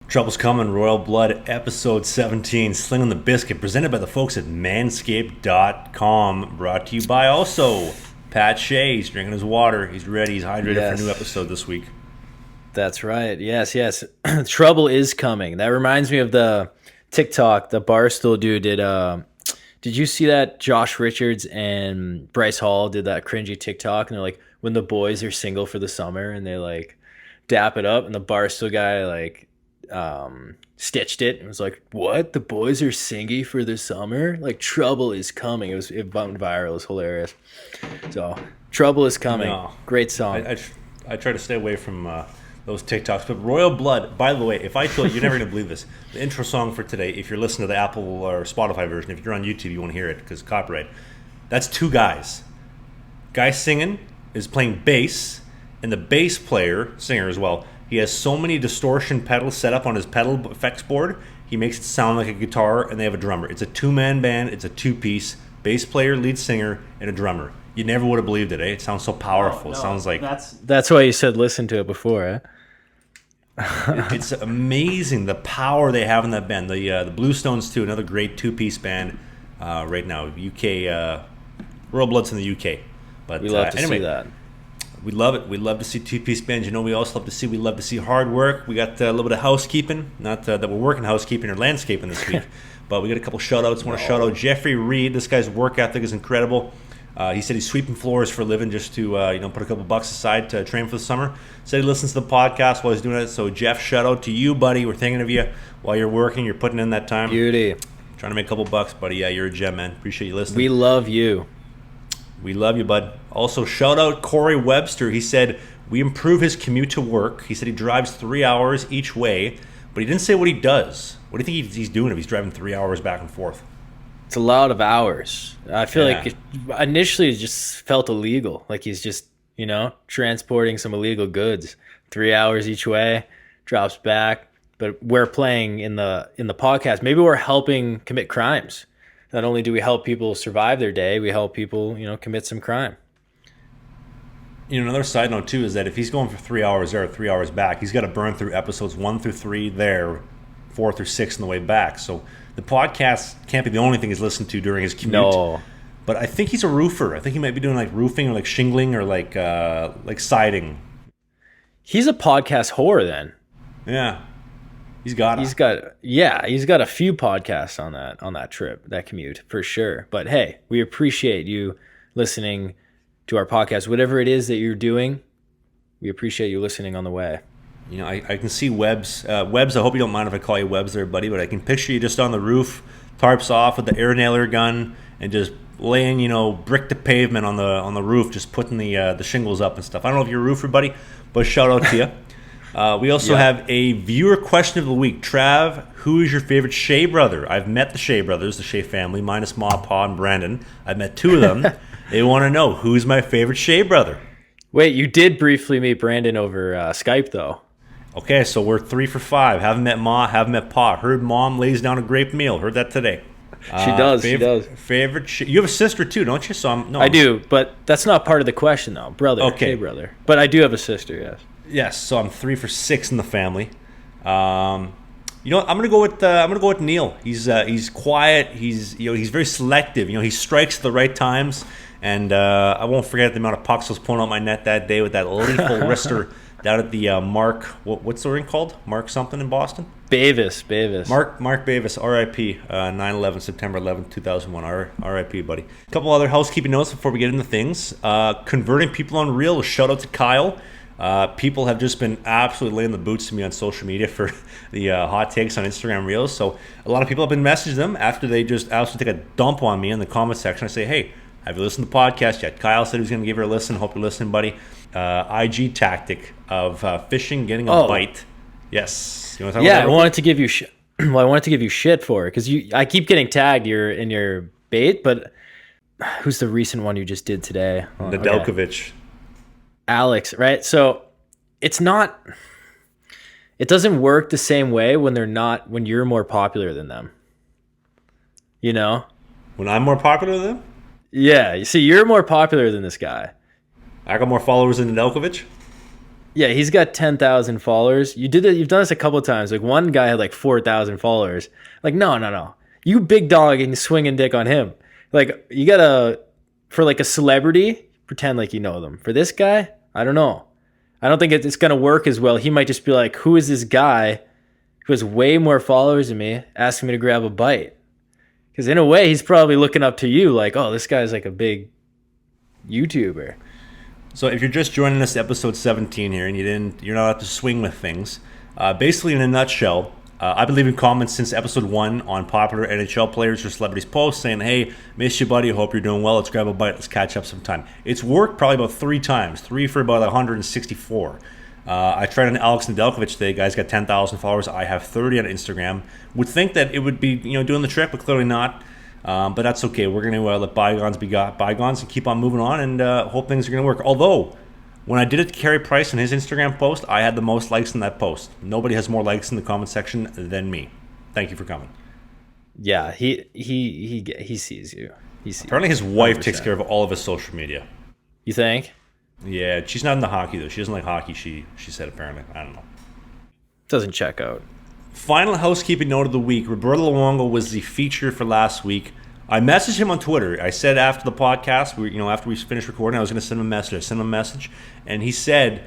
Trouble's Coming, Royal Blood, episode 17, Slingin The Bizkit, presented by the folks at Manscaped.com, brought to you by also Pat Shea. He's drinking his water. He's ready. He's hydrated for a new episode this week. That's right. Yes. Trouble is coming. That reminds me of the TikTok the Barstool dude did. Did you see that Josh Richards and Bryce Hall did that cringy TikTok? And they're like, when the boys are single for the summer, and they like dap it up, and the Barstool guy like stitched it and was like, what, the boys are singy for the summer, like trouble is coming. It went viral. It was hilarious. So trouble is coming. No, great song. I try to stay away from those TikToks, but Royal Blood, by the way, if I told you, you're never gonna believe this, the intro song for today, if you're listening to the Apple or Spotify version, if you're on YouTube you won't hear it because copyright, that's two guys singing is playing bass, and the bass player, singer as well, he has so many distortion pedals set up on his pedal effects board, he makes it sound like a guitar, and they have a drummer. It's a two-man band, it's a two-piece, bass player, lead singer, and a drummer. You never would have believed it, eh? It sounds so powerful. No, it sounds like... That's why you said listen to it before, eh? It's amazing the power they have in that band. The Bluestones, too, another great two-piece band right now. UK, Royal Blood's in the UK. But we love to see that. We love it. We love to see two-piece bands. You know, we also love to see hard work. We got a little bit of housekeeping. Not that we're working housekeeping or landscaping this week, but we got a couple shout-outs. Want to shout out Jeffrey Reed. This guy's work ethic is incredible. He said he's sweeping floors for a living just to put a couple bucks aside to train for the summer. Said he listens to the podcast while he's doing it. So Jeff, shout out to you, buddy. We're thinking of you while you're working. You're putting in that time. Beauty. Trying to make a couple bucks, buddy. Yeah, you're a gem, man. Appreciate you listening. We love you. We love you, bud. Also, shout out Corey Webster. He said we improve his commute to work. He said he drives 3 hours each way, but he didn't say what he does. What do you think he's doing if he's driving 3 hours back and forth? It's a lot of hours. I feel like initially it just felt illegal. Like he's just, transporting some illegal goods. 3 hours each way, drops back. But we're playing in the podcast. Maybe we're helping commit crimes. Not only do we help people survive their day, we help people, commit some crime. Another side note, too, is that if he's going for 3 hours there, 3 hours back, he's got to burn through episodes 1 through 3 there, 4 through 6 on the way back. So the podcast can't be the only thing he's listened to during his commute. No. But I think he's a roofer. I think he might be doing like roofing or like shingling or like siding. He's a podcast whore then. Yeah. He's got a few podcasts on that trip, that commute, for sure. But hey, we appreciate you listening to our podcast. Whatever it is that you're doing, we appreciate you listening on the way. I can see Webbs. Webbs, I hope you don't mind if I call you Webbs there, buddy, but I can picture you just on the roof, tarps off with the air nailer gun, and just laying, brick to pavement on the roof, just putting the shingles up and stuff. I don't know if you're a roofer, buddy, but shout out to you. We also have a viewer question of the week. Trav, who is your favorite Shea brother? I've met the Shea brothers, the Shea family, minus Ma, Pa, and Brandon. I've met two of them. They want to know, who's my favorite Shea brother? Wait, you did briefly meet Brandon over Skype, though. Okay, so we're 3 for 5. Haven't met Ma, haven't met Pa. Heard Mom lays down a great meal. Heard that today. She does. Favorite you have a sister, too, don't you? I do, but that's not part of the question, though. Brother, okay. Shea brother. But I do have a sister, yes. Yes, so I'm 3 for 6 in the family. I'm gonna go with Neil. He's quiet. He's very selective. He strikes at the right times, and I won't forget the amount of pucks I was pulling out my net that day with that lethal wrister down at the Mark. What's the ring called? Mark something in Boston. Bavis. Mark Bavis, R.I.P. 9/11, September 11th, 2001. R.I.P. buddy. A couple other housekeeping notes before we get into things. Converting people on Reel. Shout out to Kyle. People have just been absolutely laying the boots to me on social media for the hot takes on Instagram Reels. So a lot of people have been messaging them after they just absolutely take a dump on me in the comment section. I say, hey, have you listened to the podcast yet? Kyle said he was going to give her a listen. Hope you're listening, buddy. IG tactic of fishing, getting a bite. Yes. You want to talk about that? I wanted to give you I wanted to give you shit for it because I keep getting tagged in your bait, but who's the recent one you just did today? Nedeljkovic. Okay. Alex, right? So it doesn't work the same way when you're more popular than them. When I'm more popular than them? Yeah. You see, you're more popular than this guy. I got more followers than Nedeljkovic? Yeah, he's got 10,000 followers. You've done this a couple of times. Like one guy had like 4,000 followers. Like no. You big dog and swinging dick on him. Like you gotta, for like a celebrity, pretend like you know them. For this guy, I don't know. I don't think it's gonna work as well. He might just be like, who is this guy who has way more followers than me asking me to grab a bite? Because in a way, he's probably looking up to you like, oh, this guy's like a big YouTuber. So if you're just joining us, episode 17 here, and you're not up to swing with things. Basically, in a nutshell, I've been leaving comments since episode 1 on popular NHL players or celebrities posts saying, hey, miss you, buddy. Hope you're doing well. Let's grab a bite. Let's catch up sometime. It's worked probably about 3 times. 3 for about 164. I tried on Alex Nedeljkovic today. Guy's got 10,000 followers. I have 30 on Instagram. Would think that it would be doing the trick, but clearly not. But that's okay. We're going to let bygones be bygones and keep on moving on and hope things are going to work. Although, when I did it to Carey Price on his Instagram post, I had the most likes in that post. Nobody has more likes in the comment section than me. Thank you for coming. Yeah, he sees you. Apparently his wife 100%. Takes care of all of his social media. You think? Yeah, she's not into hockey, though. She doesn't like hockey, she said, apparently. I don't know. Doesn't check out. Final housekeeping note of the week. Roberto Luongo was the feature for last week. I messaged him on Twitter. I said after the podcast, after we finished recording, I was going to send him a message. I sent him a message, and he said,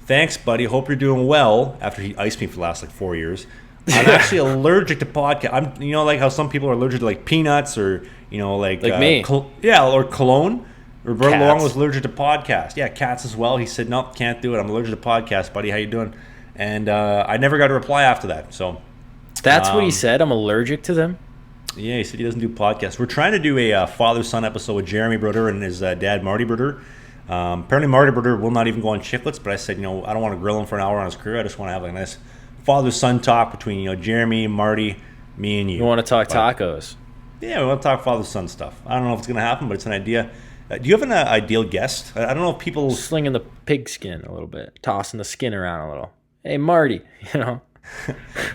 thanks, buddy. Hope you're doing well, after he iced me for the last, 4 years. I'm actually allergic to podcast. I'm, like how some people are allergic to, peanuts or, like me. Or cologne. Roberto Luongo was allergic to podcasts. Yeah, cats as well. He said, nope, can't do it. I'm allergic to podcasts, buddy. How you doing? And I never got a reply after that. So that's what he said? I'm allergic to them? Yeah, he said he doesn't do podcasts. We're trying to do a father-son episode with Jeremy Bruder and his dad, Marty Bruder. Apparently, Marty Bruder will not even go on Chicklets, but I said, I don't want to grill him for an hour on his career. I just want to have a nice father-son talk between, Jeremy, Marty, me, and you. You want to talk tacos? Yeah, we want to talk father-son stuff. I don't know if it's going to happen, but it's an idea. Do you have an ideal guest? I don't know if people... Slinging the pig skin a little bit. Tossing the skin around a little. Hey, Marty, I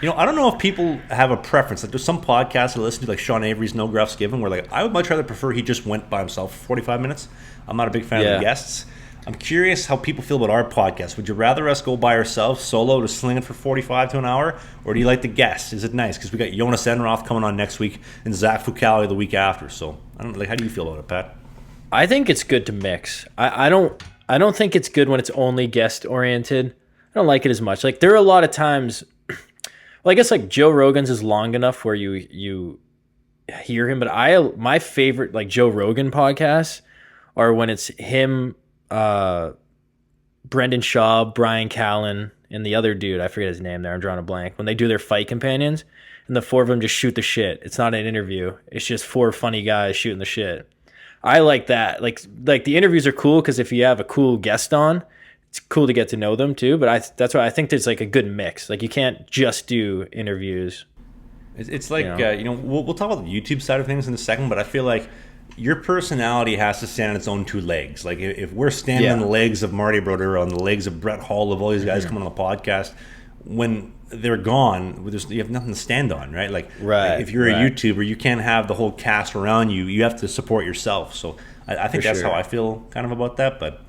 don't know if people have a preference. There's some podcasts I listen to, like Sean Avery's No Gruffs Given, where I would much rather prefer he just went by himself for 45 minutes. I'm not a big fan of the guests. I'm curious how people feel about our podcast. Would you rather us go by ourselves, solo, to sling it for 45 to an hour? Or do you like the guests? Is it nice? Because we got Jonas Enroth coming on next week and Zach Fucale the week after. So, how do you feel about it, Pat? I think it's good to mix. I don't think it's good when it's only guest oriented. I don't like it as much. There are a lot of times, well, I guess Joe Rogan's is long enough where you hear him, but my favorite Joe Rogan podcasts are when it's him, Brendan Schaub, Brian Callen, and the other dude, I forget his name there, I'm drawing a blank, when they do their fight companions and the 4 of them just shoot the shit. It's not an interview. It's just 4 funny guys shooting the shit. I like that. Like the interviews are cool because if you have a cool guest on, it's cool to get to know them too. But that's why I think there's a good mix. You can't just do interviews. It's we'll talk about the YouTube side of things in a second, but I feel like your personality has to stand on its own 2 legs. If we're standing on the legs of Marty Broder, on the legs of Brett Hall, of all these guys coming on the podcast, when they're gone, you have nothing to stand on, right? If you're a YouTuber, you can't have the whole cast around you. You have to support yourself. So I think that's how I feel kind of about that. But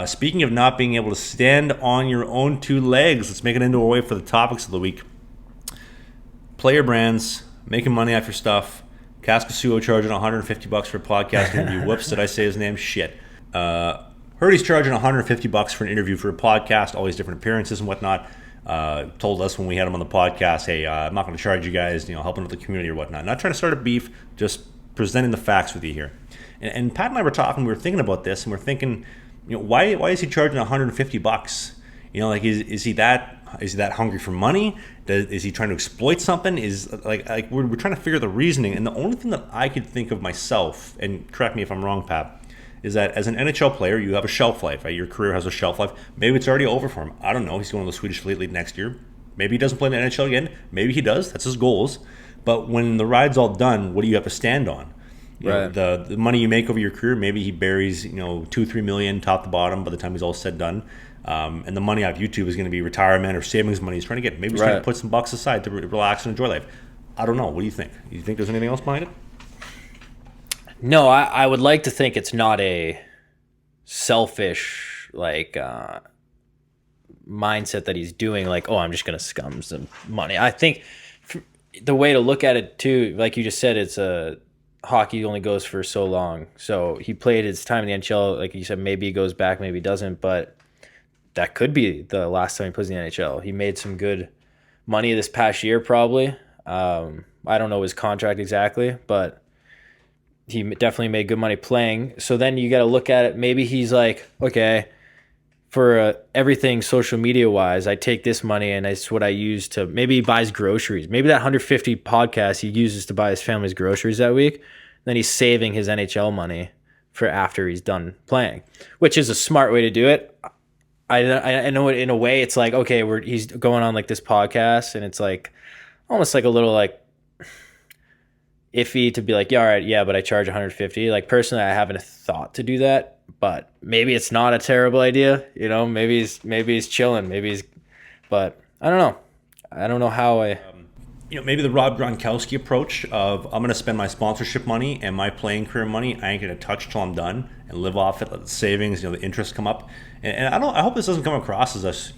speaking of not being able to stand on your own 2 legs, let's make it into a way for the topics of the week. Player brands, making money off your stuff. Kaskasuo charging $150 for a podcast interview. Whoops, did I say his name? Shit. Heard he's charging $150 for an interview for a podcast, all these different appearances and whatnot. Told us when we had him on the podcast, hey, I'm not going to charge you guys, helping with the community or whatnot. Not trying to start a beef, just presenting the facts with you here. And Pat and I were talking, we were thinking about this, and we're thinking, why is he charging $150? Is he that hungry for money? Is he trying to exploit something? We're trying to figure the reasoning. And the only thing that I could think of myself, and correct me if I'm wrong, Pat, is that as an NHL player, you have a shelf life, right? Your career has a shelf life. Maybe it's already over for him. I don't know. He's going to the Swedish Elite League next year. Maybe he doesn't play in the NHL again. Maybe he does. That's his goals. But when the ride's all done, what do you have to stand on? The money you make over your career, maybe he buries, $2-3 million top to bottom by the time he's all said done. And the money out of YouTube is going to be retirement or savings money he's trying to get. Maybe he's trying to put some bucks aside to relax and enjoy life. I don't know. What do you think? You think there's anything else behind it? No, I would like to think it's not a selfish mindset that he's doing, like, oh, I'm just going to scum some money. I think the way to look at it too, like you just said, it's hockey only goes for so long. So he played his time in the NHL. Like you said, maybe he goes back, maybe he doesn't, but that could be the last time he plays in the NHL. He made some good money this past year, probably. I don't know his contract exactly, but he definitely made good money playing. So then you got to look at it. Maybe he's like, okay, for everything social media wise, I take this money and it's what I use to, maybe he buys groceries. Maybe that 150 podcast he uses to buy his family's groceries that week. Then he's saving his NHL money for after he's done playing, which is a smart way to do it. I know it in a way. It's like, okay, he's going on like this podcast, and it's like almost like a little like iffy to be like, yeah, all right, yeah, but I charge 150. Like personally, I haven't thought to do that, but maybe it's not a terrible idea. You know, maybe he's chilling. But I don't know. I don't know how maybe the Rob Gronkowski approach of I'm going to spend my sponsorship money and my playing career money. I ain't going to touch till I'm done and live off it. Let the savings, the interest come up. And I hope this doesn't come across as us,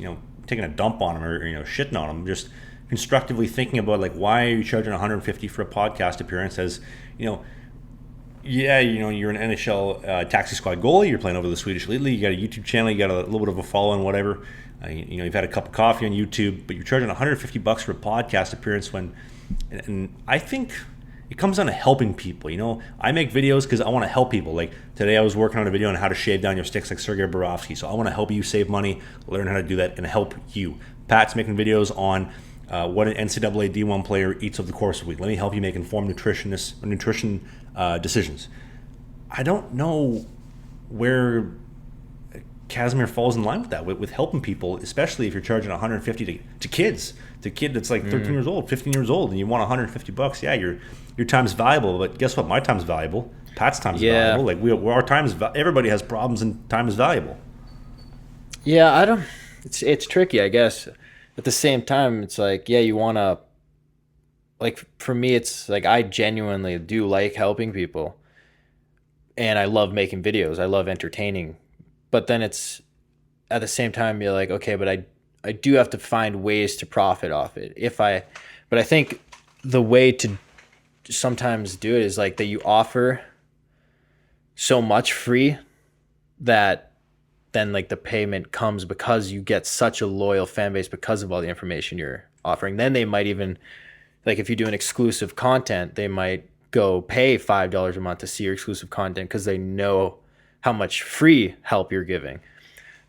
taking a dump on him or shitting on him. Just constructively thinking about like, why are you charging 150 for a podcast appearance? As you're an NHL taxi squad goalie. You're playing over the Swedish Elite League. You got a YouTube channel. You got a little bit of a following, whatever. You've had a cup of coffee on YouTube, but you're charging $150 for a podcast appearance and I think it comes down to helping people. I make videos because I want to help people. Like today I was working on a video on how to shave down your sticks like Sergei Bobrovsky. So I want to help you save money, learn how to do that, and help you. Pat's making videos on what an NCAA D1 player eats over the course of a week. Let me help you make informed nutrition decisions. I don't know where Casimir falls in line with that, with helping people, especially if you're charging 150 to kids, to a kid that's like 13 years old, 15 years old, and you want $150. Yeah, your time's valuable, but guess what? My time's valuable. Pat's time's valuable. Like our time's everybody has problems, and time is valuable. Yeah, it's tricky, I guess. At the same time, it's like, yeah, you want to, like, for me, it's like I genuinely do like helping people, and I love making videos. I love entertaining. But then it's, at the same time, you're like, okay, but I do have to find ways to profit off it. But I think the way to sometimes do it is like that you offer so much free that then like the payment comes because you get such a loyal fan base because of all the information you're offering. Then they might even, like if you do an exclusive content, they might go pay $5 a month to see your exclusive content because they know how much free help you're giving.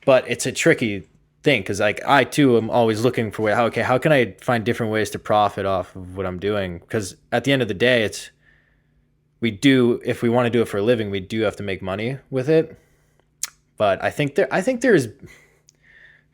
But it's a tricky thing because like I too am always looking for how can I find different ways to profit off of what I'm doing? Because at the end of the day, if we want to do it for a living, we do have to make money with it. But I think there's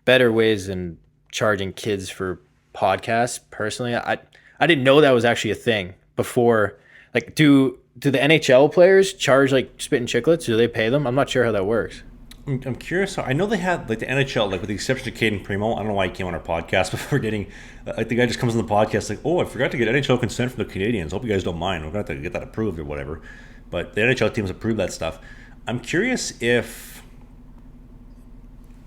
better ways than charging kids for podcasts. Personally, I didn't know that was actually a thing before. Like, do the NHL players charge like Spittin' Chicklets? Do they pay them? I'm not sure how that works. I'm curious. I know they had like the NHL, like with the exception of Caden Primo. I don't know why he came on our podcast before getting. Like the guy just comes on the podcast like, oh, I forgot to get NHL consent from the Canadians. Hope you guys don't mind. We're gonna have to get that approved or whatever. But the NHL teams approved that stuff. I'm curious if.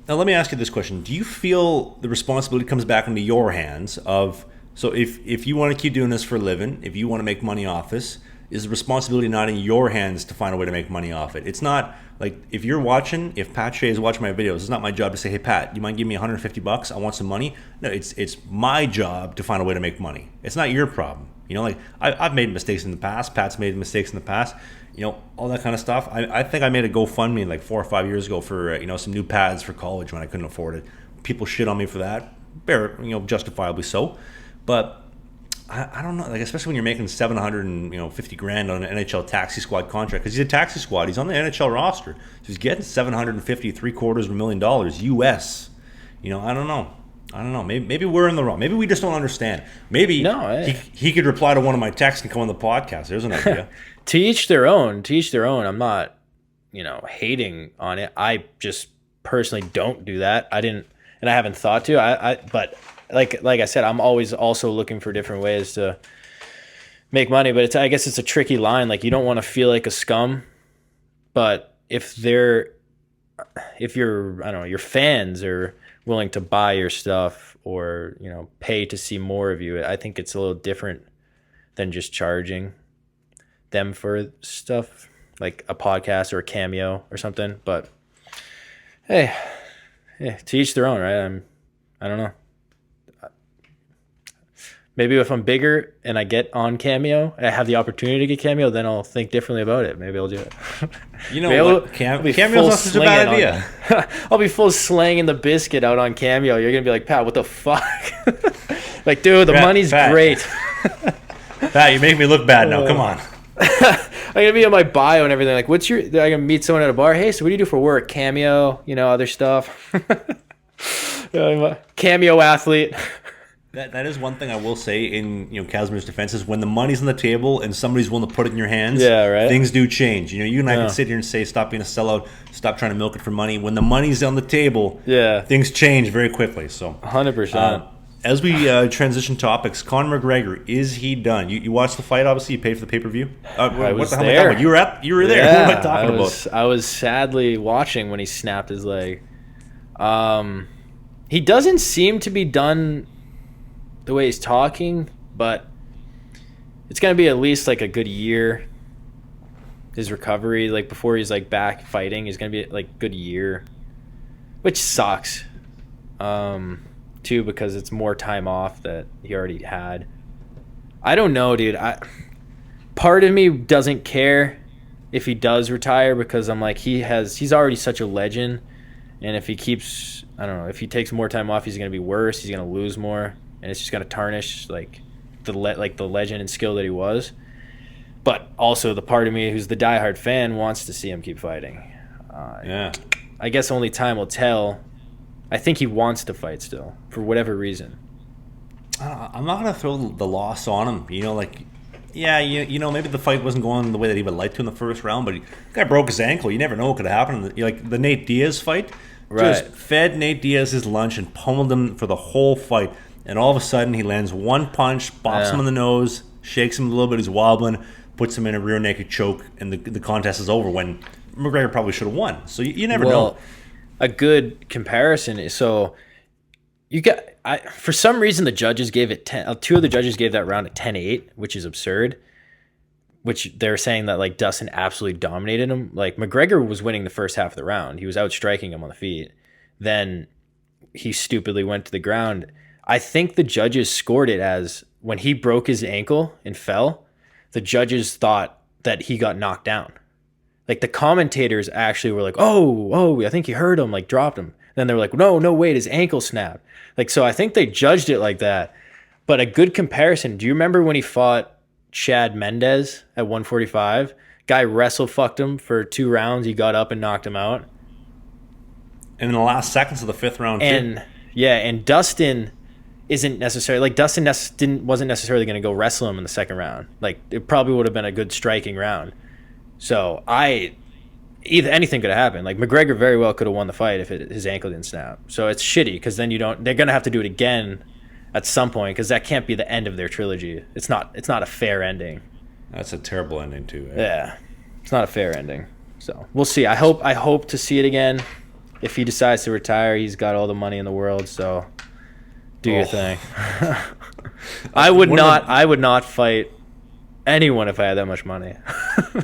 Now let me ask you this question: do you feel the responsibility comes back into your hands so if you want to keep doing this for a living, if you want to make money off this, is the responsibility not in your hands to find a way to make money off it? It's not like if Pat Shea is watching my videos, it's not my job to say, hey Pat, you mind giving me $150? I want some money. No, it's my job to find a way to make money. It's not your problem. Like I've made mistakes in the past. Pat's made mistakes in the past. All that kind of stuff. I think I made a GoFundMe like 4 or 5 years ago for some new pads for college when I couldn't afford it. People shit on me for that, justifiably so. But I don't know, like especially when you're making $750,000 on an NHL taxi squad contract, because he's a taxi squad. He's on the NHL roster, so he's getting $750,000, $750,000 US. I don't know. Maybe we're in the wrong. Maybe we just don't understand. Maybe he could reply to one of my texts and come on the podcast. There's an idea. To each their own. I'm not, hating on it. I just personally don't do that. I didn't, and I haven't thought to. But like I said, I'm always also looking for different ways to make money. But I guess it's a tricky line. Like you don't want to feel like a scum, but if your fans or willing to buy your stuff or, you know, pay to see more of you. I think it's a little different than just charging them for stuff like a podcast or a Cameo or something. But hey, yeah, to each their own, right? I don't know. Maybe if I'm bigger and I get on Cameo, I have the opportunity to get Cameo, then I'll think differently about it. Maybe I'll do it. You know what? Cameo's not such a bad idea. I'll be full Slangin The Bizkit out on Cameo. You're going to be like, Pat, what the fuck? Like, dude, the money's great. Pat, you make me look bad now. Come on. I'm going to be on my bio and everything. Like, I'm going to meet someone at a bar. Hey, so what do you do for work? Cameo, you know, other stuff. Cameo athlete. That is one thing I will say in, you know, Casimir's defense is when the money's on the table and somebody's willing to put it in your hands, things do change. You know, you and I can sit here and say, stop being a sellout, stop trying to milk it for money. When the money's on the table, things change very quickly. So 100%. As we transition topics, Conor McGregor, is he done? You watched the fight, obviously. You paid for the pay-per-view. I was what the hell there. Am I talking about? You were there. Yeah, what am I talking about? I was sadly watching when he snapped his leg. He doesn't seem to be done the way he's talking, but it's going to be at least like a good year. His recovery, like before he's like back fighting, is going to be like good year, which sucks. Too, because it's more time off that he already had. I don't know, dude. Part of me doesn't care if he does retire because I'm like, he's already such a legend, and if he keeps, I don't know, if he takes more time off, he's going to be worse. He's going to lose more. And it's just going to tarnish like the legend and skill that he was. But also the part of me who's the diehard fan wants to see him keep fighting. I guess only time will tell. I think he wants to fight still for whatever reason. I'm not going to throw the loss on him. You know, like, yeah, you know, maybe the fight wasn't going the way that he would like to in the first round, but the guy broke his ankle. You never know what could have happened. Like the Nate Diaz fight, just fed Nate Diaz his lunch and pummeled him for the whole fight. And all of a sudden, he lands one punch, bops him in the nose, shakes him a little bit, he's wobbling, puts him in a rear naked choke, and the contest is over when McGregor probably should have won. So you never know. A good comparison is, so you got, for some reason, the judges gave it 10. Two of the judges gave that round a 10-8, which is absurd, which they're saying that like Dustin absolutely dominated him. Like McGregor was winning the first half of the round. He was outstriking him on the feet. Then he stupidly went to the ground. I think the judges scored it as when he broke his ankle and fell, the judges thought that he got knocked down. Like the commentators actually were like, oh, I think he hurt him, like dropped him. Then they were like, no, wait, his ankle snapped. Like, so I think they judged it like that. But a good comparison, do you remember when he fought Chad Mendez at 145? Guy wrestle fucked him for 2 rounds. He got up and knocked him out. And in the last seconds of the 5th round, too. Yeah, and Dustin isn't necessarily like Dustin wasn't necessarily going to go wrestle him in the 2nd round. Like it probably would have been a good striking round. So anything could have happened. Like McGregor very well could have won the fight if his ankle didn't snap. So it's shitty because then they're going to have to do it again at some point because that can't be the end of their trilogy. It's not a fair ending. That's a terrible ending too. Yeah, it's not a fair ending. So we'll see. I hope to see it again. If he decides to retire, he's got all the money in the world. So. Do your thing. I would not fight anyone if I had that much money.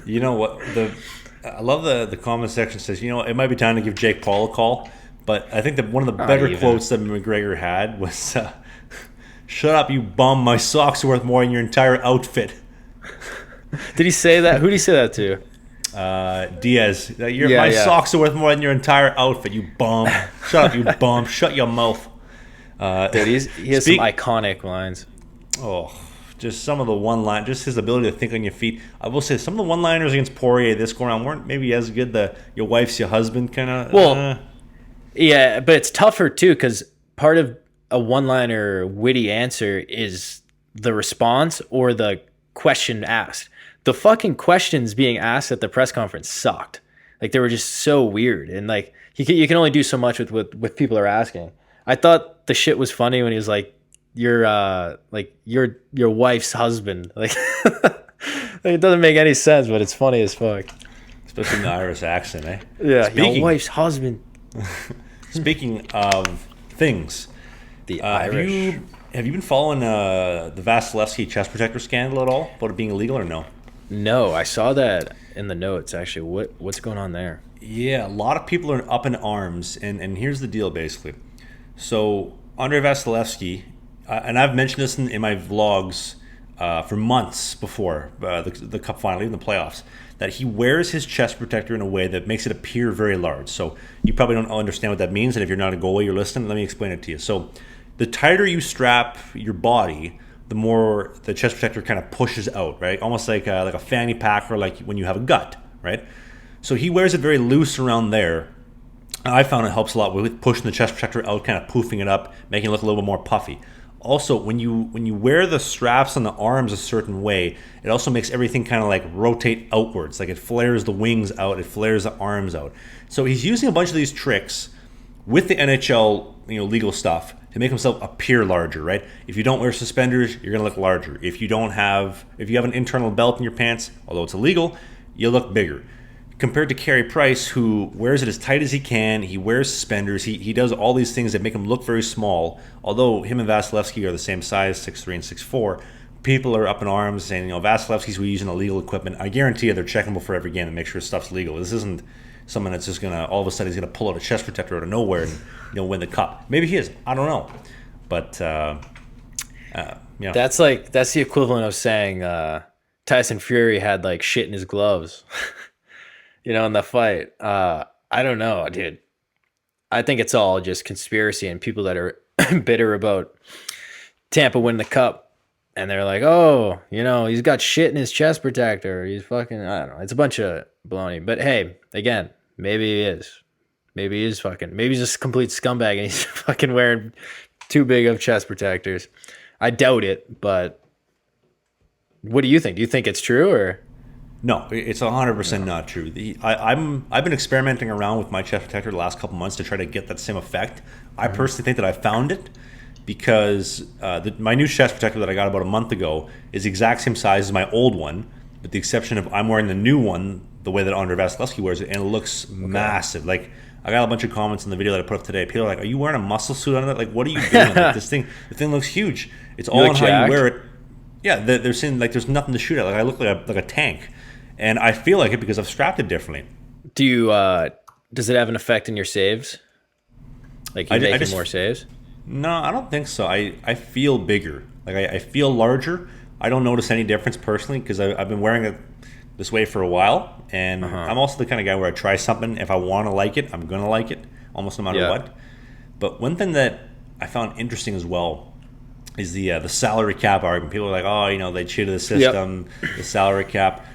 You know what? I love the comment section says, you know, it might be time to give Jake Paul a call. But I think that one of the better quotes that McGregor had was, "Shut up, you bum! My socks are worth more than your entire outfit." Did he say that? Who did he say that to? Diaz. My socks are worth more than your entire outfit. You bum! Shut up, you bum! Shut your mouth. Dude, he has some iconic lines. Oh, just some of the one-line, just his ability to think on your feet. I will say some of the one-liners against Poirier this go around weren't maybe as good. Your wife's your husband kind of. Well, yeah, but it's tougher too because part of a one-liner witty answer is the response or the question asked. The fucking questions being asked at the press conference sucked. Like they were just so weird, and like you can only do so much with people are asking. I thought the shit was funny when he was like, "You're your wife's husband." Like, it doesn't make any sense, but it's funny as fuck. Especially in the Irish accent, eh? Yeah, your wife's husband. Speaking of things. The Irish. Have you been following the Vasilevskiy chest protector scandal at all? About it being illegal or no? No, I saw that in the notes, actually. What's going on there? Yeah, a lot of people are up in arms, and here's the deal, basically. So, Andrei Vasilevskiy, and I've mentioned this in my vlogs for months before the Cup final, even the playoffs, that he wears his chest protector in a way that makes it appear very large. So, you probably don't understand what that means, and if you're not a goalie, you're listening, let me explain it to you. So, the tighter you strap your body, the more the chest protector kind of pushes out, right? Almost like a fanny pack, or like when you have a gut, right? So he wears it very loose around there. I found it helps a lot with pushing the chest protector out, kind of poofing it up, making it look a little bit more puffy. Also, when you wear the straps on the arms a certain way, it also makes everything kind of like rotate outwards. Like it flares the wings out, it flares the arms out. So he's using a bunch of these tricks with the NHL, legal stuff to make himself appear larger, right? If you don't wear suspenders, you're gonna look larger. If you have an internal belt in your pants, although it's illegal, you look bigger. Compared to Carey Price, who wears it as tight as he can, he wears suspenders, he does all these things that make him look very small. Although him and Vasilevskiy are the same size, 6'3" and 6'4", people are up in arms saying, Vasilevskiy's using illegal equipment. I guarantee you they're checking before every game to make sure stuff's legal. This isn't someone that's just gonna all of a sudden he's gonna pull out a chest protector out of nowhere and win the cup. Maybe he is. I don't know, but that's the equivalent of saying Tyson Fury had like shit in his gloves. In the fight. I don't know, dude. I think it's all just conspiracy and people that are bitter about Tampa winning the cup. And they're like, oh, he's got shit in his chest protector. He's fucking, I don't know. It's a bunch of baloney. But hey, again, maybe he is. Maybe he's just a complete scumbag and he's fucking wearing too big of chest protectors. I doubt it, but what do you think? Do you think it's true or? No, it's 100% not true. I've been experimenting around with my chest protector the last couple months to try to get that same effect. I personally think that I found it because my new chest protector that I got about a month ago is the exact same size as my old one, with the exception of I'm wearing the new one the way that Andrei Vasilevskiy wears it, and it looks massive. Like, I got a bunch of comments in the video that I put up today. People are like, "Are you wearing a muscle suit under that? Like, what are you doing? Like, the thing looks huge. It's all on how you wear it." Yeah, they're saying like there's nothing to shoot at. Like I look like a tank. And I feel like it because I've strapped it differently. Do you? Does it have an effect in your saves? Like you making more saves? No, I don't think so. I feel bigger. Like I feel larger. I don't notice any difference personally because I've been wearing it this way for a while. And I'm also the kind of guy where I try something. If I want to like it, I'm going to like it almost no matter what. But one thing that I found interesting as well is the salary cap argument. People are like, oh, they cheated the system, the salary cap.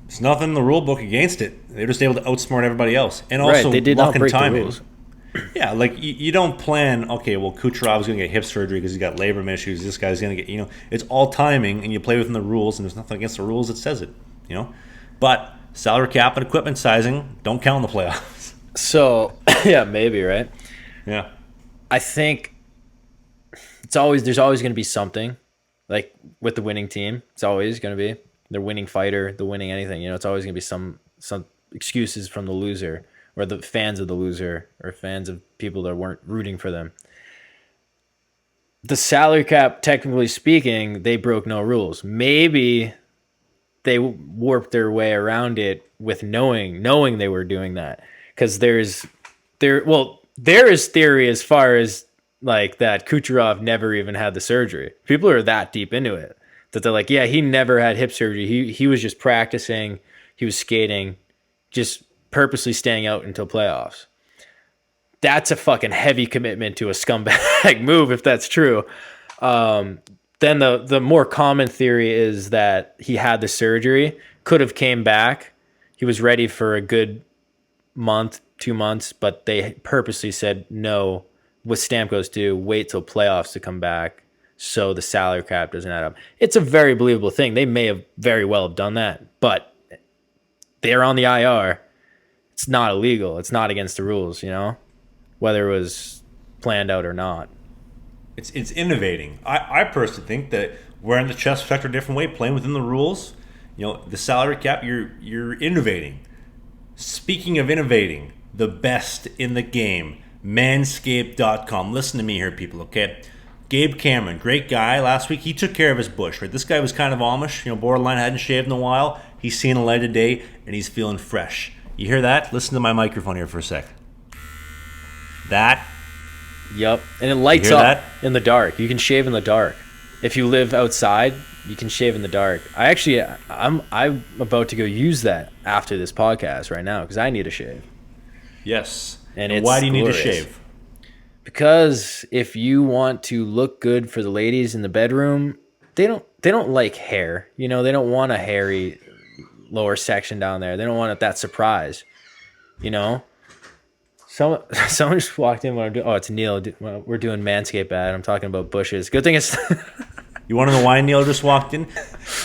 There's nothing in the rule book against it. They're just able to outsmart everybody else. And also, they did not break the rules. Yeah, like you don't plan, okay, well, Kucherov's going to get hip surgery because he's got labrum issues. This guy's going to get, it's all timing, and you play within the rules, and there's nothing against the rules that says it, But salary cap and equipment sizing don't count in the playoffs. So, yeah, maybe, right? Yeah. I think there's always going to be something, like with the winning team. It's always going to be. The winning fighter, the winning anything, it's always going to be some excuses from the loser or the fans of the loser or fans of people that weren't rooting for them. The salary cap, technically speaking, they broke no rules. Maybe they warped their way around it with knowing they were doing that. Because there is theory as far as like that Kucherov never even had the surgery. People are that deep into it. That they're like, yeah, he never had hip surgery. He was just practicing. He was skating, just purposely staying out until playoffs. That's a fucking heavy commitment to a scumbag move, if that's true. Then the more common theory is that he had the surgery, could have came back. He was ready for a good month, 2 months, but they purposely said no. What Stamkos do, wait till playoffs to come back. So the salary cap doesn't add up. It's a very believable thing. They may have very well have done that, but they're on the IR. It's not illegal. It's not against the rules, whether it was planned out or not. It's innovating. I personally think that wearing the chest protector a different way, playing within the rules, the salary cap, you're innovating. Speaking of innovating, the best in the game, Manscaped.com. Listen to me here, people, okay? Gabe Cameron, great guy. Last week, he took care of his bush, right? This guy was kind of Amish, borderline, hadn't shaved in a while. He's seeing a light of day, and he's feeling fresh. You hear that? Listen to my microphone here for a sec. That. Yep. And it lights up in the dark. You can shave in the dark. If you live outside, you can shave in the dark. I'm about to go use that after this podcast right now because I need a shave. Yes. And why do you need to shave? Because if you want to look good for the ladies in the bedroom, they don't like hair. They don't want a hairy lower section down there. They don't want that surprise. Someone just walked in when I'm doing. Oh, it's Neil. We're doing Manscaped ad. I'm talking about bushes. Good thing it's. You want to know why Neil just walked in?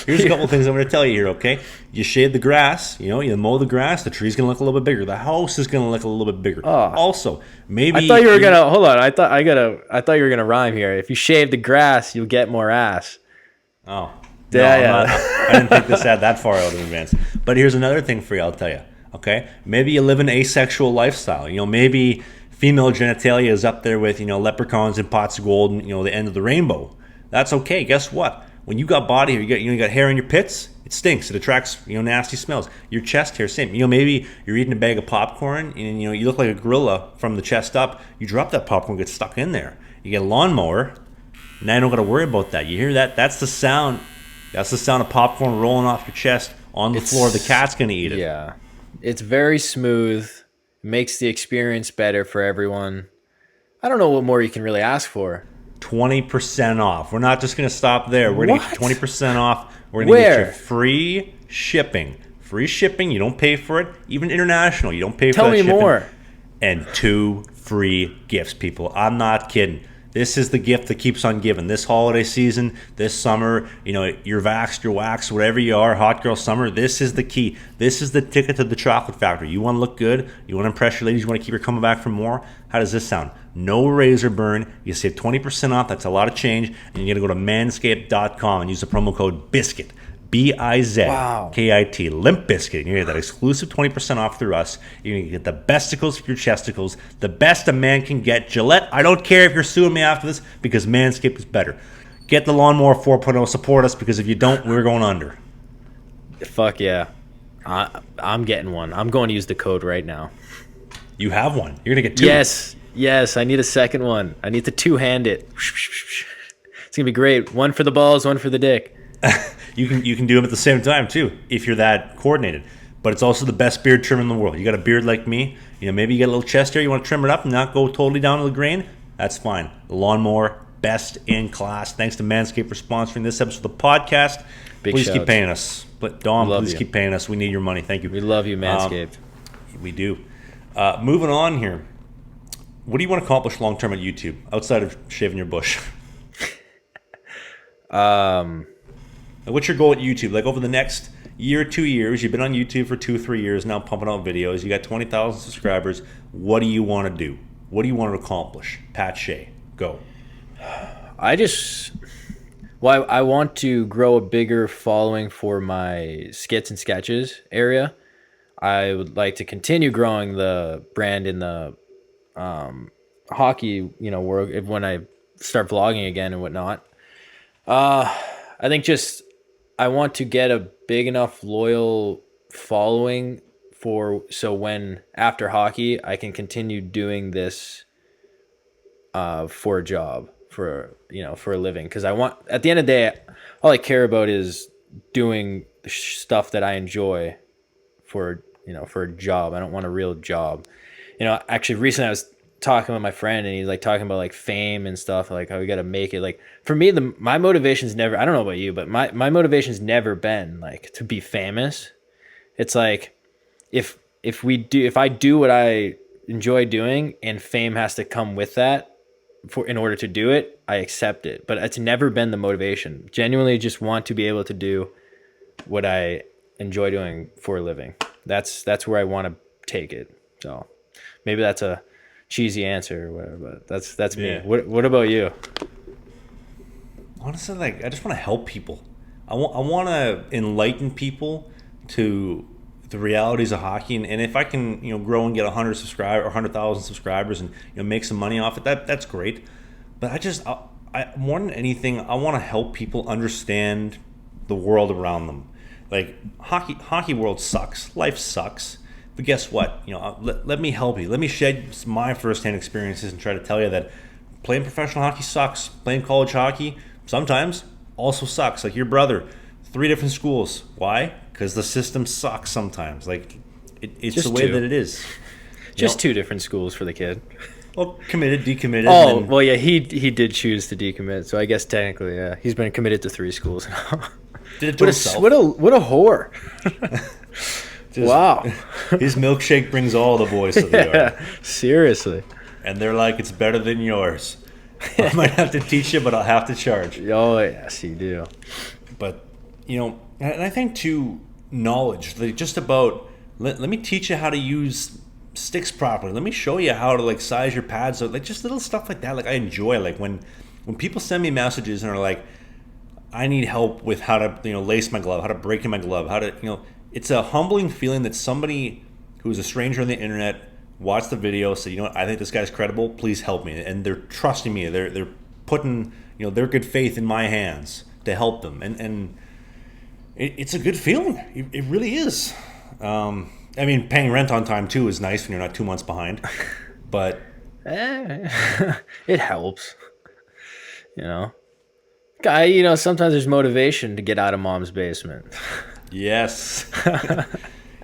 Here's a couple of things I'm going to tell you here, okay? You shave the grass, you mow the grass, the tree's going to look a little bit bigger. The house is going to look a little bit bigger. Oh. Also, maybe I thought you were going to hold on. I thought you were going to rhyme here. If you shave the grass, you'll get more ass. Oh. Yeah. I didn't think this had that far out in advance. But here's another thing for you, I'll tell you. Okay? Maybe you live an asexual lifestyle. Maybe female genitalia is up there with, leprechauns and pots of gold and, the end of the rainbow. That's okay. Guess what? When you got body hair, you got hair in your pits, it stinks. It attracts, nasty smells. Your chest hair, same. Maybe you're eating a bag of popcorn and, you look like a gorilla from the chest up. You drop that popcorn, gets stuck in there. You get a lawnmower. Now you don't got to worry about that. You hear that? That's the sound. That's the sound of popcorn rolling off your chest on the floor. The cat's going to eat it. Yeah. It's very smooth. It makes the experience better for everyone. I don't know what more you can really ask for. 20% off. We're not just going to stop there. We're going to get you 20% off. We're going to get you free shipping. Free shipping. You don't pay for it. Even international. You don't pay for that shipping. Tell me more. And 2 free gifts, people. I'm not kidding. This is the gift that keeps on giving. This holiday season, this summer, you're vaxxed, you're waxed, whatever you are, hot girl summer, this is the key. This is the ticket to the chocolate factory. You want to look good, you want to impress your ladies, you want to keep her coming back for more. How does this sound? No razor burn. You save 20% off. That's a lot of change. And you're going to go to manscaped.com and use the promo code BIZKIT. BIZKIT, Limp Bizkit. You're going to get that exclusive 20% off through us. You're going to get the besticles for your chesticles, the best a man can get. Gillette, I don't care if you're suing me after this because Manscaped is better. Get the Lawnmower 4.0. Support us because if you don't, we're going under. Fuck yeah. I'm getting one. I'm going to use the code right now. You have one. You're going to get 2. Yes. I need a second one. I need to two-hand it. It's going to be great. One for the balls, one for the dick. You can do them at the same time too if you're that coordinated. But it's also the best beard trim in the world. You got a beard like me, maybe you got a little chest hair, you want to trim it up and not go totally down to the grain. That's fine. The Lawnmower, best in class. Thanks to Manscaped for sponsoring this episode of the podcast. Please keep paying us. But Dom, please keep paying us. We need your money. Thank you. We love you, Manscaped. We do. Moving on here. What do you want to accomplish long term at YouTube outside of shaving your bush? What's your goal at YouTube? Like over the next year, 2 years, you've been on YouTube for 2 or 3 years now, pumping out videos. You got 20,000 subscribers. What do you want to do? What do you want to accomplish? Pat Shea, go. I want to grow a bigger following for my skits and sketches area. I would like to continue growing the brand in the hockey, world when I start vlogging again and whatnot. I think I want to get a big enough loyal following so when after hockey I can continue doing this for a job, for a living, because I want, at the end of the day, all I care about is doing the stuff that I enjoy for a job. I don't want a real job. Actually recently I was talking with my friend and he's like talking about like fame and stuff, like how we got to make it. Like for me, my motivation's never, I don't know about you, but my motivation's never been like to be famous. It's like if I do what I enjoy doing and fame has to come with that in order to do it, I accept it. But it's never been the motivation. Genuinely just want to be able to do what I enjoy doing for a living. That's where I want to take it. So maybe that's a cheesy answer or whatever, but that's me. Yeah. What about you? Honestly, I just want to help people. I want to enlighten people to the realities of hockey, and if I can, grow and get 100,000 subscribers, and make some money off it, that's great. But I more than anything, I want to help people understand the world around them. Like hockey world sucks, life sucks. But guess what? Let me help you. Let me shed my firsthand experiences and try to tell you that playing professional hockey sucks. Playing college hockey sometimes also sucks. Like your brother, 3 different schools. Why? Because the system sucks sometimes. Like it's just the way that it is. Just 2 different schools for the kid. Well, committed, decommitted. Oh, well, yeah, he did choose to decommit, so I guess technically, yeah, he's been committed to 3 schools now. Did it to himself. What a whore. Wow. His milkshake brings all the boys to the yard. Seriously. And they're like, it's better than yours. I might have to teach you, but I'll have to charge. Oh, yes, you do. But, and I think, too, knowledge, like just about, let me teach you how to use sticks properly. Let me show you how to, like, size your pads. So, like, just little stuff like that. Like, I enjoy, like, when people send me messages and are like, I need help with how to, lace my glove, how to break in my glove, how to, it's a humbling feeling that somebody who's a stranger on the internet watched the video, say, I think this guy's credible, please help me. And they're trusting me. They're putting, their good faith in my hands to help them. And it's a good feeling. It really is. I mean, paying rent on time, too, is nice when you're not 2 months behind. But it helps. Guy, sometimes there's motivation to get out of mom's basement. Yes.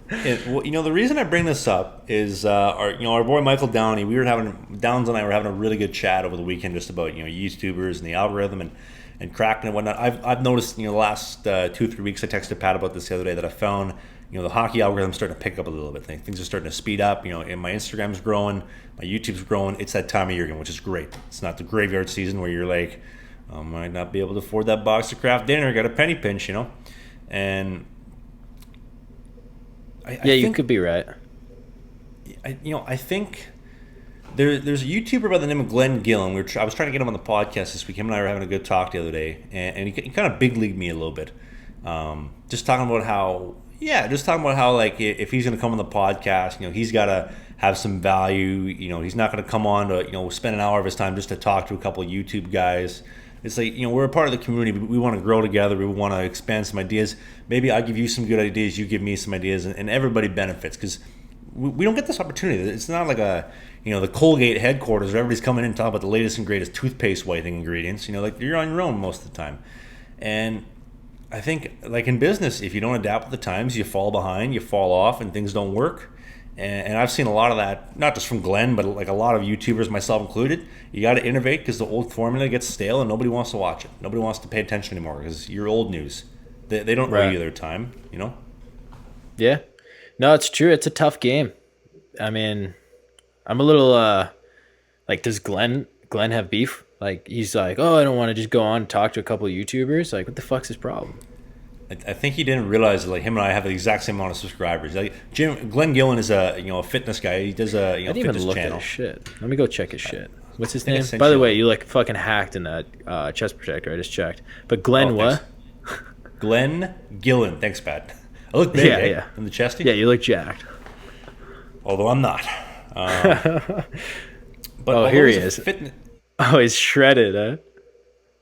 The reason I bring this up is our boy Michael Downey. Downs and I were having a really good chat over the weekend just about YouTubers and the algorithm and cracking and whatnot. I've noticed the last 2-3 weeks. I texted Pat about this the other day that I found the hockey algorithm's starting to pick up a little bit. Things are starting to speed up. And my Instagram's growing, my YouTube's growing. It's that time of year again, which is great. It's not the graveyard season where you're like, I might not be able to afford that box of Kraft dinner. Got a penny pinch, and. I think, you could be right. I think there's a YouTuber by the name of Glenn Gillen. I was trying to get him on the podcast this week. Him and I were having a good talk the other day, and he kind of big leagued me a little bit. Just talking about how like if he's going to come on the podcast, he's got to have some value. He's not going to come on to spend an hour of his time just to talk to a couple of YouTube guys. It's like, we're a part of the community. We want to grow together. We want to expand some ideas. Maybe I give you some good ideas. You give me some ideas, and everybody benefits because we don't get this opportunity. It's not like the Colgate headquarters where everybody's coming in and talking about the latest and greatest toothpaste whitening ingredients. Like you're on your own most of the time. And I think, like in business, if you don't adapt with the times, you fall behind, you fall off, and things don't work. And I've seen a lot of that, not just from Glenn, but like a lot of YouTubers, myself included. You got to innovate because the old formula gets stale and nobody wants to watch it. Nobody wants to pay attention anymore because you're old news. They don't value their time, Yeah. No, it's true. It's a tough game. I mean, I'm a little like, does Glenn have beef? Like, he's like, oh, I don't want to just go on and talk to a couple of YouTubers. Like, what the fuck's his problem? I think he didn't realize that, like, him and I have the exact same amount of subscribers. Like Glenn Gillen is a fitness guy. He does a I didn't fitness even look channel. at his shit. Let me go check his shit. What's his name? By the way, you like fucking hacked in that chest protector. I just checked. But Glenn what? Glenn Gillen. Thanks, Pat. I look big, yeah. In the chesty. Yeah, you look jacked. Although I'm not. But here he is. Oh, he's shredded, huh?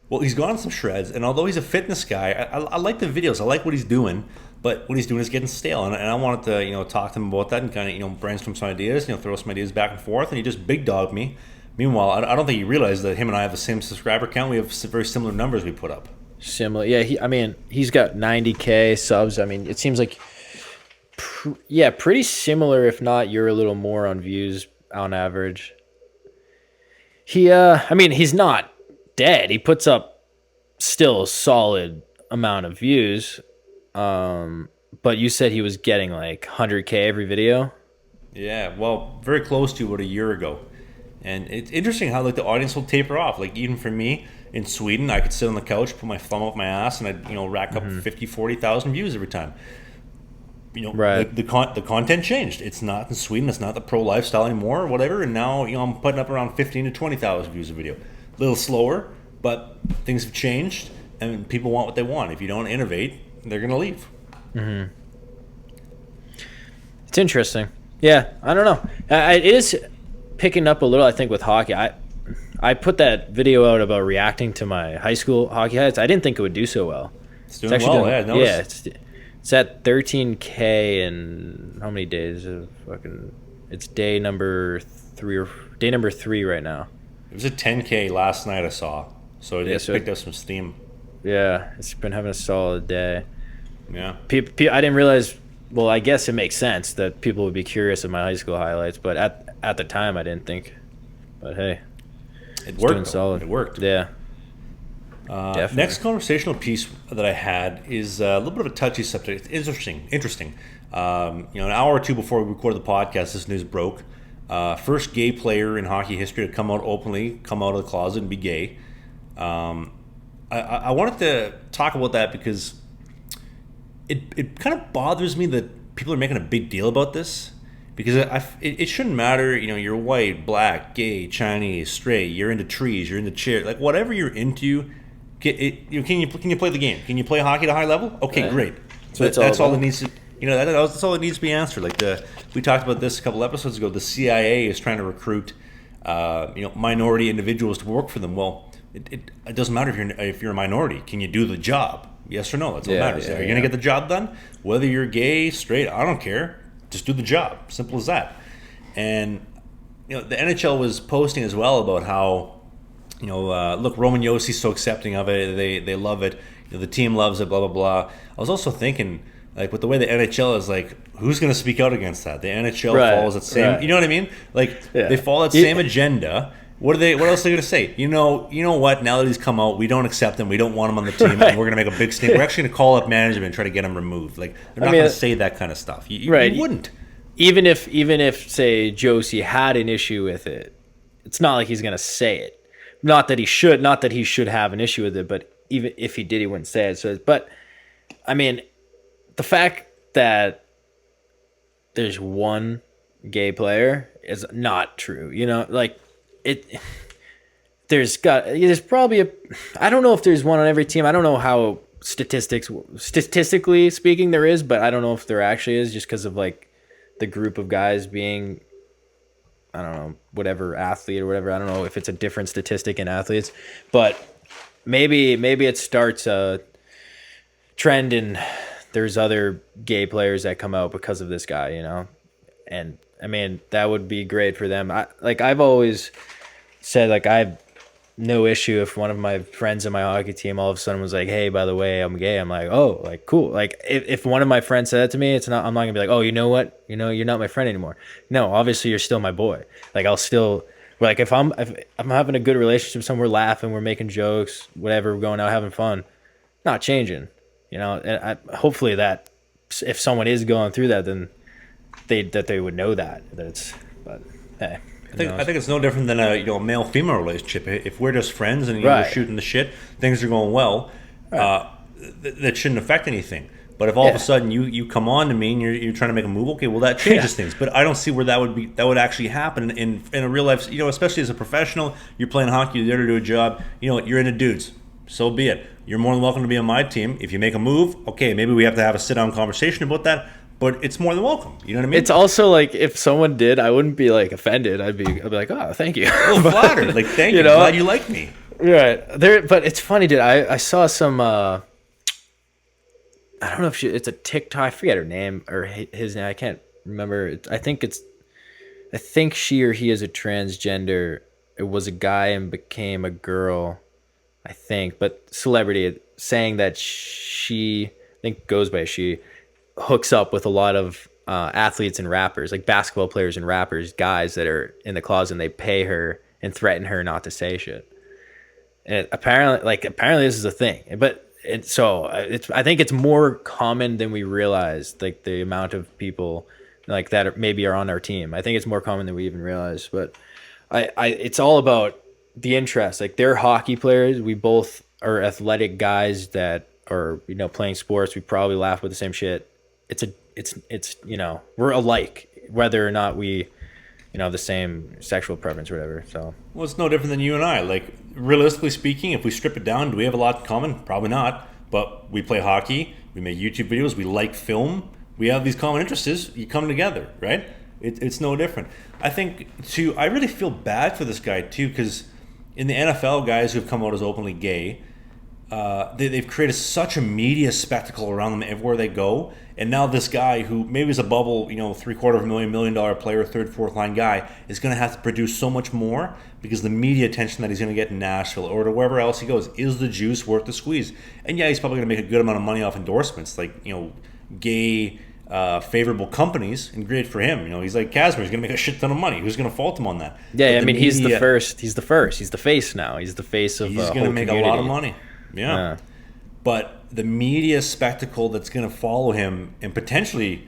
Well, he's gone on some shreds, and although he's a fitness guy, I like the videos. I like what he's doing, but what he's doing is getting stale, and I wanted to, talk to him about that and kind of, brainstorm some ideas, throw some ideas back and forth, and he just big dogged me. Meanwhile, I don't think he realized that him and I have the same subscriber count. We have very similar numbers we put up. Similar, yeah. He's got 90K subs. I mean, it seems like, pretty similar. If not, you're a little more on views on average. He's not dead. He puts up still a solid amount of views. But you said he was getting like 100K every video. Yeah, well, very close to about a year ago. And it's interesting how like the audience will taper off. Like even for me in Sweden, I could sit on the couch, put my thumb up my ass, and I'd rack up 50,000-40,000 views every time. Right. The content changed. It's not in Sweden. It's not the pro lifestyle anymore or whatever. And now I'm putting up around 15,000 to 20,000 views a video. A little slower, but things have changed, and people want what they want. If you don't innovate, they're gonna leave. Mm-hmm. It's interesting. Yeah, I don't know. It is picking up a little, I think, with hockey. I put that video out about reacting to my high school hockey highlights. I didn't think it would do so well. It's doing well, yeah. It's at 13K in how many days of fucking? It's day number 3 right now. It was a 10K last night I saw, so it picked up some steam. Yeah, it's been having a solid day. Yeah. I didn't realize. Well, I guess it makes sense that people would be curious of my high school highlights, but at the time I didn't think. But hey, it worked. Doing solid. It worked. Yeah. Next conversational piece that I had is a little bit of a touchy subject. It's interesting. An hour or two before we recorded the podcast, this news broke. First gay player in hockey history to come out of the closet and be gay. I wanted to talk about that because it kind of bothers me that people are making a big deal about this. Because it shouldn't matter, you're white, black, gay, Chinese, straight, you're into trees, you're into chairs, like whatever you're into. Can you play the game? Can you play hockey at a high level? Okay, great. So that's all it needs to. That's all it needs to be answered. We talked about this a couple episodes ago. The CIA is trying to recruit, minority individuals to work for them. Well, it doesn't matter if you're a minority. Can you do the job? Yes or no? That's what matters. Are you going to get the job done? Whether you're gay, straight, I don't care. Just do the job. Simple as that. And the NHL was posting as well about how. Look, Roman Yossi's so accepting of it. They love it. The team loves it, blah, blah, blah. I was also thinking, with the way the NHL is, who's going to speak out against that? The NHL follows that same, you know what I mean? They follow that same agenda. What else are they going to say? You know what? Now that he's come out, we don't accept him. We don't want him on the team. And we're going to make a big stink. We're actually going to call up management and try to get him removed. They're not going to say that kind of stuff. You wouldn't. Even if, say, Josie had an issue with it, it's not like he's going to say it. Not that he should have an issue with it, but even if he did, he wouldn't say it. So, but the fact that there's one gay player is not true. There's probably I don't know if there's one on every team. I don't know how statistically speaking there is, but I don't know if there actually is, just because of the group of guys being, I don't know, whatever athlete or whatever. I don't know if it's a different statistic in athletes, but maybe it starts a trend and there's other gay players that come out because of this guy, and that would be great for them. I've always said, I have no issue if one of my friends in my hockey team all of a sudden was like, hey, by the way, I'm gay. I'm like, oh, cool. If one of my friends said that to me, I'm not gonna be like, oh, you know what? You're not my friend anymore. No, obviously you're still my boy. I'll still, if I'm having a good relationship with someone, we're laughing, we're making jokes, whatever, we're going out having fun, not changing, and hopefully that if someone is going through that, then they would know that it's, but hey. I think it's no different than a male-female relationship. If we're just friends and you're shooting the shit, things are going well, that shouldn't affect anything. But if all of a sudden you come on to me and you're trying to make a move, okay, well that changes things. But I don't see where that would actually happen in a real life. Especially as a professional, you're playing hockey, you're there to do a job. You're into dudes. So be it. You're more than welcome to be on my team. If you make a move, okay, maybe we have to have a sit-down conversation about that. But it's more than welcome. You know what I mean? It's also if someone did, I wouldn't be offended. I'd be like, oh, thank you. Well, flattered. Thank you. Glad you like me. Right. But it's funny, dude. I saw some. I don't know if it's a TikTok. I forget her name or his name. I can't remember. I think she or he is a transgender. It was a guy and became a girl, I think. But celebrity saying that she, I think goes by she, hooks up with a lot of athletes and rappers, basketball players and rappers, guys that are in the closet, and they pay her and threaten her not to say shit. And apparently this is a thing, but I think it's more common than we realize. The amount of people that maybe are on our team, I think it's more common than we even realize. But it's all about the interest. They're hockey players. We both are athletic guys that are playing sports. We probably laugh with the same shit. It's we're alike, whether or not we have the same sexual preference or whatever. So it's no different than you and I. Realistically speaking, if we strip it down, do we have a lot in common? Probably not. But we play hockey, we make YouTube videos, we like film, We have these common interests. You come together, right? It's no different. I think, too, I really feel bad for this guy, too, because in the NFL, guys who have come out as openly gay, they've created such a media spectacle around them everywhere they go. And now this guy who maybe is a bubble, $750,000 $1 million player, third, fourth line guy, is going to have to produce so much more because the media attention that he's going to get in Nashville or to wherever else he goes. Is the juice worth the squeeze? And yeah, he's probably going to make a good amount of money off endorsements, like, gay, favorable companies, and great for him. He's like Casimir. He's going to make a shit ton of money. Who's going to fault him on that? Yeah, I mean, he's the first. He's the first. He's the face now. He's the face of. He's going to make a lot of money. Yeah. But the media spectacle that's going to follow him and potentially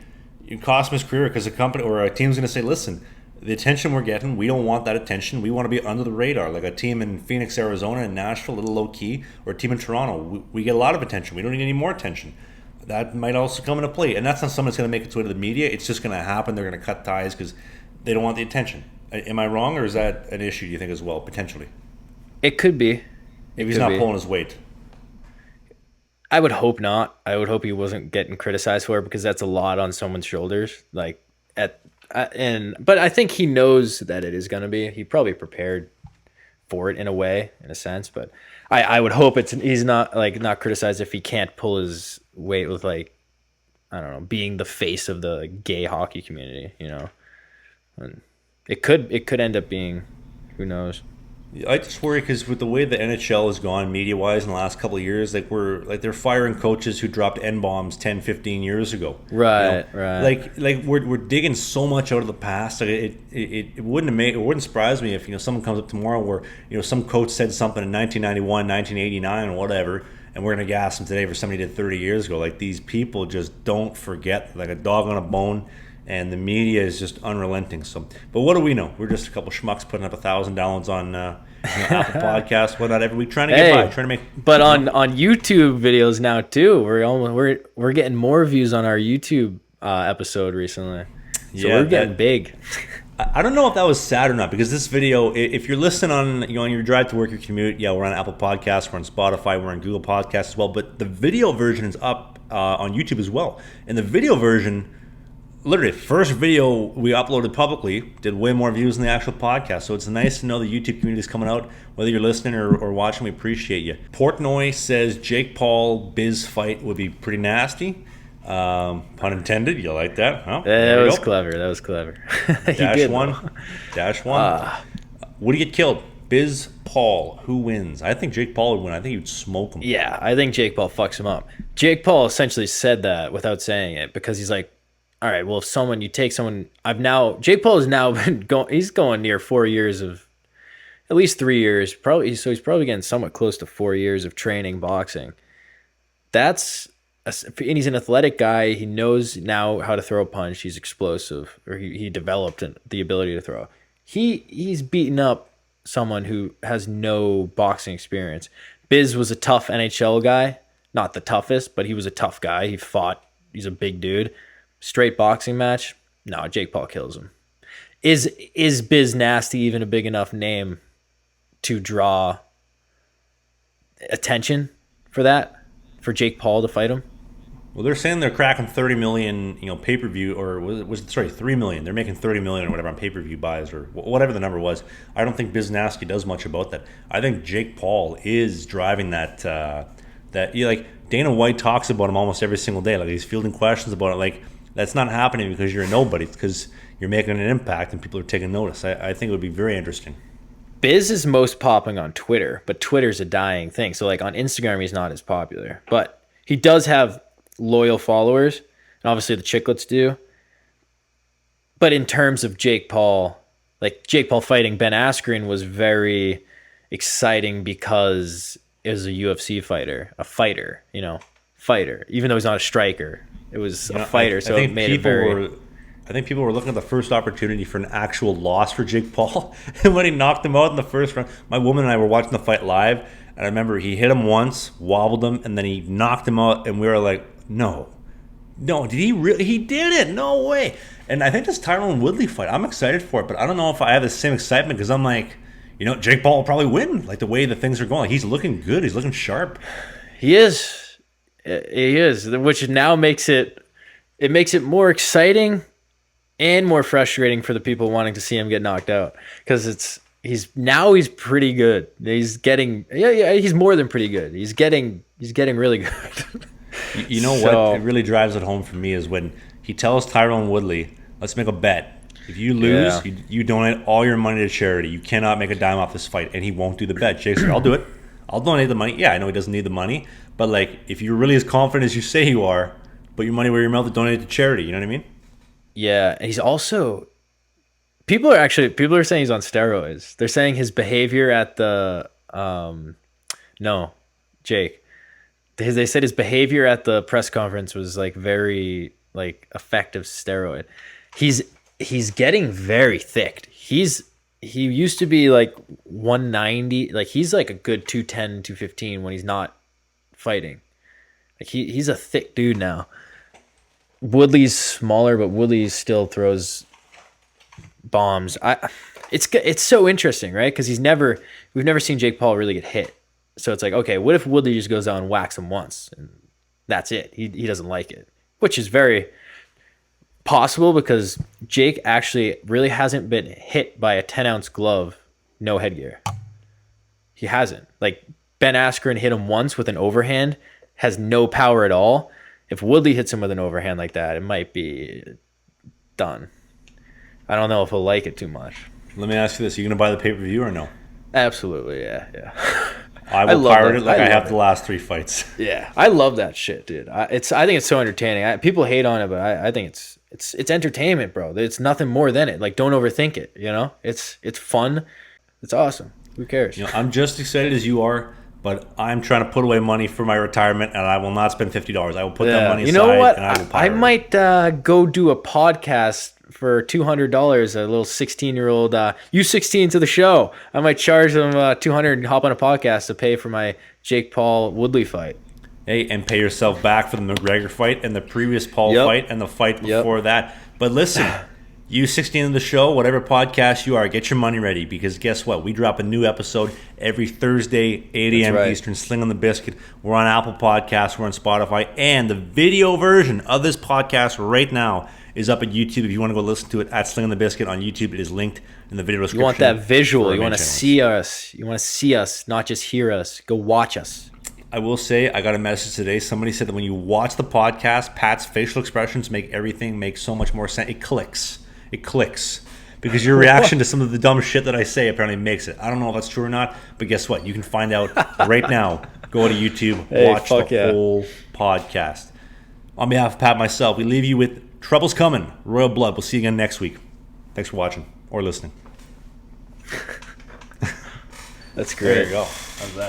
cost him his career because a company or a team's going to say, listen, the attention we're getting, we don't want that attention. We want to be under the radar, like a team in Phoenix, Arizona, and Nashville, a little low key, or a team in Toronto. We get a lot of attention. We don't need any more attention. That might also come into play. And that's not something that's going to make its way to the media. It's just going to happen. They're going to cut ties because they don't want the attention. Am I wrong, or is that an issue, do you think, as well, potentially? It could be. If he's not pulling his weight. I would hope not. I would hope he wasn't getting criticized for it because that's a lot on someone's shoulders. But I think he knows that it is going to be. He probably prepared for it in a sense. But I would hope he's not criticized if he can't pull his weight with being the face of the gay hockey community. And it could end up being, who knows. I just worry because with the way the NHL has gone media-wise in the last couple of years, they're firing coaches who dropped N-bombs 10, 15 years ago. Right. We're digging so much out of the past. It wouldn't surprise me if someone comes up tomorrow where some coach said something in 1991, 1989, or whatever, and we're gonna gas them today for somebody did 30 years ago. Like, these people just don't forget, like a dog on a bone. And the media is just unrelenting. So, but what do we know? We're just a couple schmucks putting up 1,000 downloads on Apple Podcasts, whatnot, every week, trying to get by, trying to make. But on YouTube videos now too, we're getting more views on our YouTube episode recently. So we're getting big. I don't know if that was sad or not, because this video, if you're listening on on your drive to work, your commute, we're on Apple Podcasts, we're on Spotify, we're on Google Podcasts as well. But the video version is up on YouTube as well, and the video version. Literally, first video we uploaded publicly did way more views than the actual podcast. So it's nice to know the YouTube community is coming out. Whether you're listening or watching, we appreciate you. Portnoy says Jake Paul Biz fight would be pretty nasty. Pun intended. You like that? Huh? That was clever. Dash one. Would he get killed? Biz Paul. Who wins? I think Jake Paul would win. I think he'd smoke him. Yeah, I think Jake Paul fucks him up. Jake Paul essentially said that without saying it because he's like, all right, well, Jake Paul has now been going, he's going near 4 years of, at least 3 years, probably, so he's probably getting somewhat close to 4 years of training boxing. And he's an athletic guy. He knows now how to throw a punch. He's explosive, or he developed the ability to throw. He's beaten up someone who has no boxing experience. Biz was a tough NHL guy, not the toughest, but he was a tough guy. He fought. He's a big dude. Straight boxing match, no, Jake Paul kills him. Is Biz Nasty even a big enough name to draw attention for Jake Paul to fight him? Well, they're saying they're cracking 30 million, pay-per-view, or was it 3 million? They're making 30 million or whatever on pay-per-view buys, or whatever the number was. I don't think Biz Nasty does much about that. I think Jake Paul is driving that. Dana White talks about him almost every single day. Like, he's fielding questions about it. Like, that's not happening because you're a nobody. It's because you're making an impact and people are taking notice. I think it would be very interesting. Biz is most popping on Twitter, but Twitter's a dying thing. So, like, on Instagram, he's not as popular. But he does have loyal followers, and obviously the Chicklets do. But in terms of Jake Paul, like, Jake Paul fighting Ben Askren was very exciting because it was a UFC fighter, even though he's not a striker. It was a fighter, so it made it very... I think people were looking at the first opportunity for an actual loss for Jake Paul. And when he knocked him out in the first round, my woman and I were watching the fight live, and I remember he hit him once, wobbled him, and then he knocked him out, and we were like, no, did he really? He did it, no way. And I think this Tyron Woodley fight, I'm excited for it, but I don't know if I have the same excitement because I'm like, Jake Paul will probably win, like the way the things are going. Like, he's looking good, he's looking sharp. He is, which now makes it it makes it more exciting and more frustrating for the people wanting to see him get knocked out, because he's pretty good. He's getting he's more than pretty good. He's getting really good. You know what? It really drives it home for me is when he tells Tyrone Woodley, "Let's make a bet. If you lose, you donate all your money to charity. You cannot make a dime off this fight." And he won't do the bet. Jake's like, "I'll do it. I'll donate the money." Yeah, I know he doesn't need the money, but like, if you're really as confident as you say you are, put your money where your mouth to donate it to charity. You know what I mean? Yeah, he's also. People are saying he's on steroids. They're saying his behavior at the Jake. They said his behavior at the press conference was like very like effective steroid. He's getting very thick. He used to be like 190. Like he's like a good 210, 215 when he's not fighting. Like he's a thick dude now. Woodley's smaller, but Woodley still throws bombs. It's so interesting, right? Because we've never seen Jake Paul really get hit. So it's like, okay, what if Woodley just goes out and whacks him once and that's it? He doesn't like it, which is very possible because Jake actually really hasn't been hit by a 10-ounce glove, no headgear. He hasn't. Like Ben Askren hit him once with an overhand, has no power at all. If Woodley hits him with an overhand like that, it might be done. I don't know if he'll like it too much. Let me ask you this: are you going to buy the pay-per-view or no? Absolutely, yeah. I will pirate it like I have the last 3 fights. Yeah, I love that shit, dude. I think it's so entertaining. People hate on it, but I think it's entertainment, bro. It's nothing more than it. Like, don't overthink it. You know, it's fun. It's awesome. Who cares? I'm just excited as you are, but I'm trying to put away money for my retirement, and I will not spend $50. I will put that money aside. You know what? And I will pirate. I might go do a podcast for $200, a little 16-year-old U16 to the show. I might charge them $200 and hop on a podcast to pay for my Jake Paul Woodley fight. Hey, and pay yourself back for the McGregor fight and the previous Paul fight and the fight before that. But listen, U16 of the show, whatever podcast you are, get your money ready, because guess what? We drop a new episode every Thursday, 8 a.m. Eastern, Slangin The Bizkit. We're on Apple Podcasts, we're on Spotify, and the video version of this podcast right now is up at YouTube. If you want to go listen to it at Slangin The Bizkit on YouTube, it is linked in the video description. You want that visual. You want to see us. You want to see us, not just hear us. Go watch us. I will say, I got a message today. Somebody said that when you watch the podcast, Pat's facial expressions make everything make so much more sense. It clicks. Because your reaction to some of the dumb shit that I say apparently makes it. I don't know if that's true or not, but guess what? You can find out right now. Go to YouTube, watch the whole podcast. On behalf of Pat and myself, we leave you with Trouble's Coming, Royal Blood. We'll see you again next week. Thanks for watching or listening. That's great. There you go. How's that?